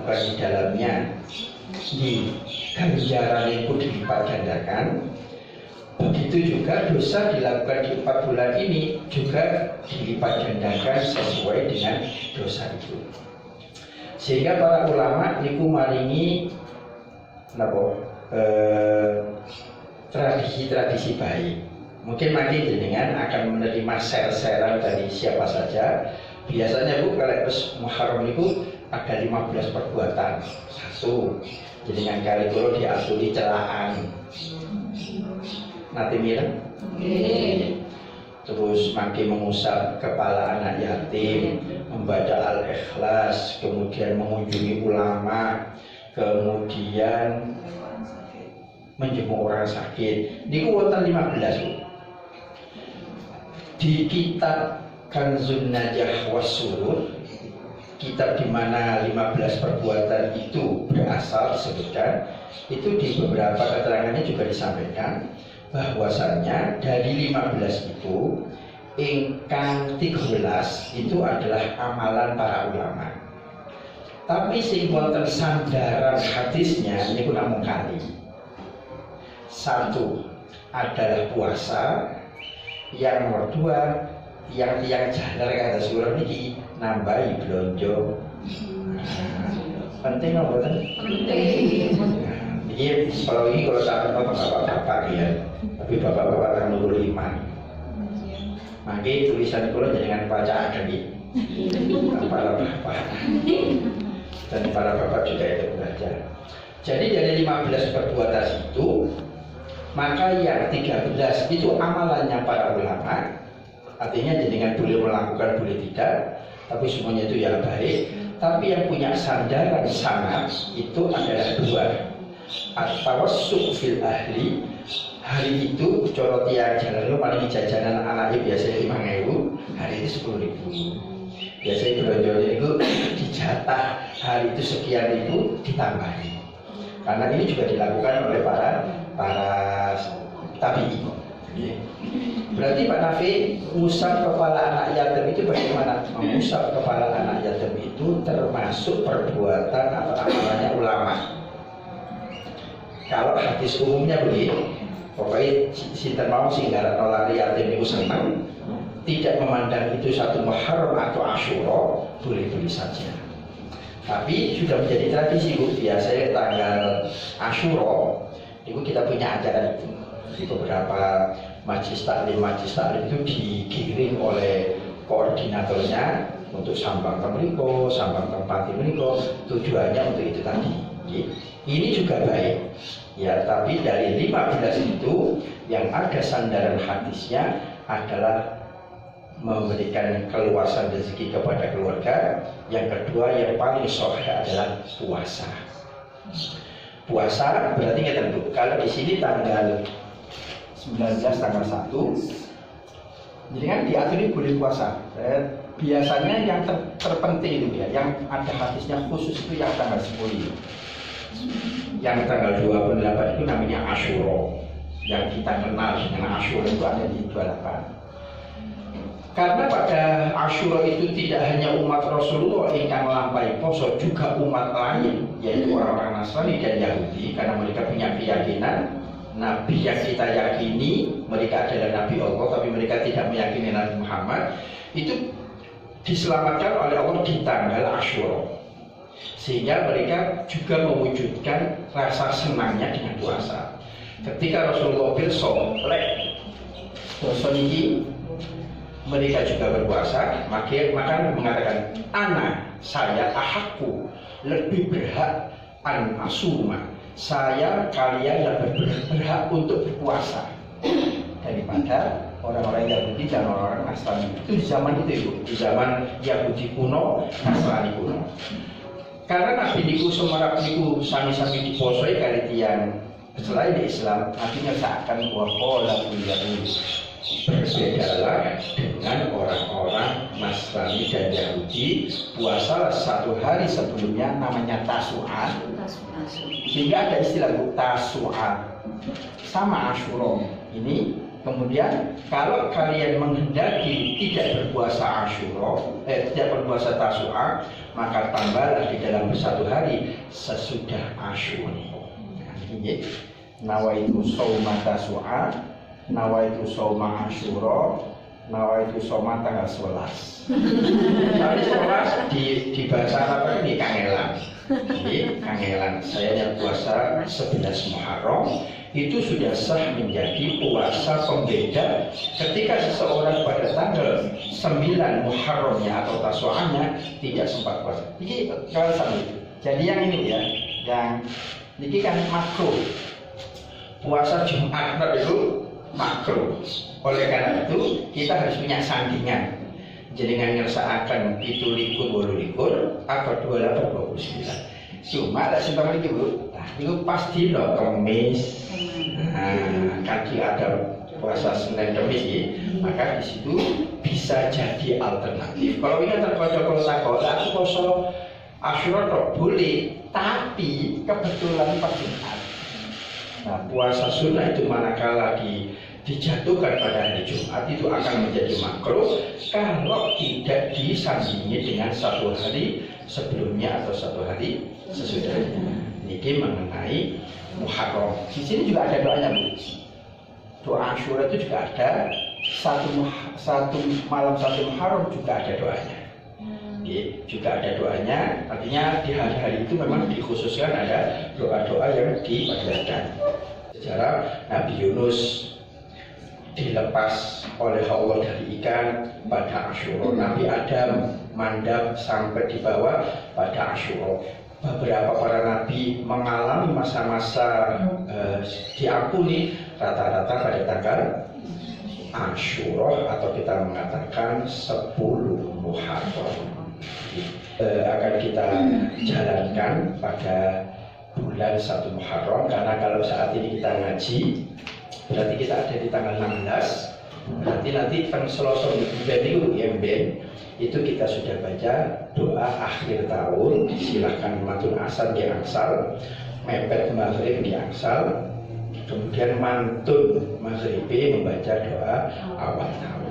dilakukan di dalamnya di ganjaran itu dilipat gandakan, begitu juga dosa dilakukan di 4 bulan ini juga dilipat gandakan sesuai dengan dosa itu. Sehingga para ulama niku maringi tradisi-tradisi baik. Mungkin makin jenengan akan menerima share-sharean dari siapa saja. Biasanya Bu kalau Muharram itu ada 15 perbuatan. 1, jenengan kali kalau diaturi celaan. Nanti mireng. Terus makin mengusap kepala anak yatim, membaca Al-Ikhlas, kemudian mengunjungi ulama, kemudian menjenguk orang sakit. Niku wonten 15 Bu. Di kitab Kanzun Najah Was-Surur, kitab di mana 15 perbuatan itu berasal disebutkan, itu di beberapa keterangannya juga disampaikan bahwasannya dari 15 itu ingkang 13 itu adalah amalan para ulama. Tapi sing wonten sandaran hadisnya niku namung kali. 1 adalah puasa, yang kedua tiang-tiang jalar kata surah ini nambahi blonjo. Penting apa betul? Penting. Jadi kalau ini kalau saya nonton bapak-bapak ya, tapi bapak-bapak akan nurul iman. Maka tulisan kalau jangan baca ada nih. Para bapak dan para bapak juga itu belajar. Jadi dari 15 perbuatan itu, maka yang 13 itu amalannya para ulama. Artinya jenengan boleh melakukan, boleh tidak, tapi semuanya itu yang baik. Tapi yang punya sandaran sanad itu adalah 2. At-tawassuk fil ahli. Hari itu coro tiang jalan lu paling jajanan anaknya biasanya 5.000, hari itu 10.000. Biasanya belanja itu dijatah hari itu sekian ribu ditambahi. Karena ini juga dilakukan oleh para tabi'in. Berarti Pak Nafi, mengusap kepala anak yatim itu bagaimana? Mengusap kepala anak yatim itu termasuk perbuatan atau amalannya ulama. Kalau hadis umumnya begini, pokoknya sinten mau singgara nolak yatim itu senang, tidak memandang itu satu Muharram atau Asyura, boleh-boleh saja. Tapi sudah menjadi tradisi Bu, biasanya tanggal Asyura itu kita punya acara itu. Di beberapa majlis taklim itu digiring oleh koordinatornya untuk sambang temriko, sambang tempat temriko, tujuannya untuk itu tadi. Ini juga baik, ya. Tapi dari 15 itu yang ada sandaran hadisnya adalah memberikan keluasan rezeki kepada keluarga. Yang kedua yang paling sahih adalah puasa. Puasa berarti kita tentu. Kalau di sini tanggal 19 tanggal 1, jadi kan diatur boleh puasa. Biasanya yang terpenting itu ya, yang ada hadisnya khusus itu yang tanggal 10. Yang tanggal 28 itu namanya Asyura. Yang kita kenal dengan Asyura itu ada di 28. Karena pada Asyura itu tidak hanya umat Rasulullah yang melampaui poso, juga umat lain, yaitu orang-orang Nasrani dan Yahudi, karena mereka punya keyakinan Nabi yang kita yakini mereka adalah Nabi Allah, tapi mereka tidak meyakini Nabi Muhammad, itu diselamatkan oleh Allah di tanggal Asyura. Sehingga mereka juga mewujudkan rasa senangnya dengan puasa. Ketika Rasulullah bersom, dosa ini mereka juga berpuasa, maka mengatakan saya ahakku lebih berhak an asuma, saya kalian lebih berhak untuk berpuasa daripada orang-orang Yahudi dan orang-orang Nasrani. Itu di zaman itu, di zaman Yahudi kuno, Nasrani kuno. Karena Nabi niku semarap niku sami-sami diposoi kali tiang selain di Islam, artinya seakan wakola Yahudi. Berbedalah dengan orang-orang Nasrani dan Yahudi, puasalah 1 hari sebelumnya namanya Tasu'a. Sehingga ada istilah Tasu'a sama Asyura. Ini Kemudian kalau kalian menghendaki tidak berpuasa Asyura, tidak berpuasa Tasu'a, maka tambahlah di dalam satu hari sesudah Asyura. Ini nawaitu shauma Tasu'a, nawaitu shauma Asyura, nawaitu shauma tanggal 11. Tapi 11 di bahasa Arab ini kangelan. Jadi kangelan, saya yang puasa 11 Muharram itu sudah sah menjadi puasa pembeda ketika seseorang pada tanggal 9 Muharramnya atau Tasu'anya tidak sempat puasa. Jadi kalau sama itu. Jadi yang ini ya, yang ini kan makruh. Puasa Jumat itu makruh. Oleh karena itu kita harus punya sandingan. Jenengan ngersakaken 17 atau 28 29. Cuma tak sentuh lagi Bu. Nah, itu pasti loh Kamis. Nah, kan ada puasa Senin Kamis ya. Maka di situ bisa jadi alternatif. Kalau ini terkode kalau takut, aku puasa Asyura tak boleh, tapi kebetulan pas Jumat. Nah, puasa sunnah itu manakala dijatuhkan pada hari Jumat itu akan menjadi makruh kalau tidak disandingi dengan satu hari sebelumnya atau satu hari sesudahnya. Ini mengenai Muharram. Di sini juga ada doanya Bu. Doa Asyura itu juga ada satu malam satu Muharram juga ada doanya. Juga ada doanya. Artinya di hari-hari itu memang dikhususkan ada doa-doa yang dipanjatkan. Sejarah Nabi Yunus dilepas oleh Allah dari ikan pada Asyura. Nabi Adam mandap sampai di bawah pada Asyura. Beberapa para nabi mengalami masa-masa diampuni rata-rata pada tanggal Asyura atau kita mengatakan 10 Muharram. Akan kita jalankan pada bulan 1 Muharram karena kalau saat ini kita ngaji berarti kita ada di tanggal 16. Berarti nanti Selasa itu kita sudah baca doa akhir tahun. Silahkan matun asar di angsal, mepet maghrib di angsal, kemudian mantun maghrib membaca doa awal tahun.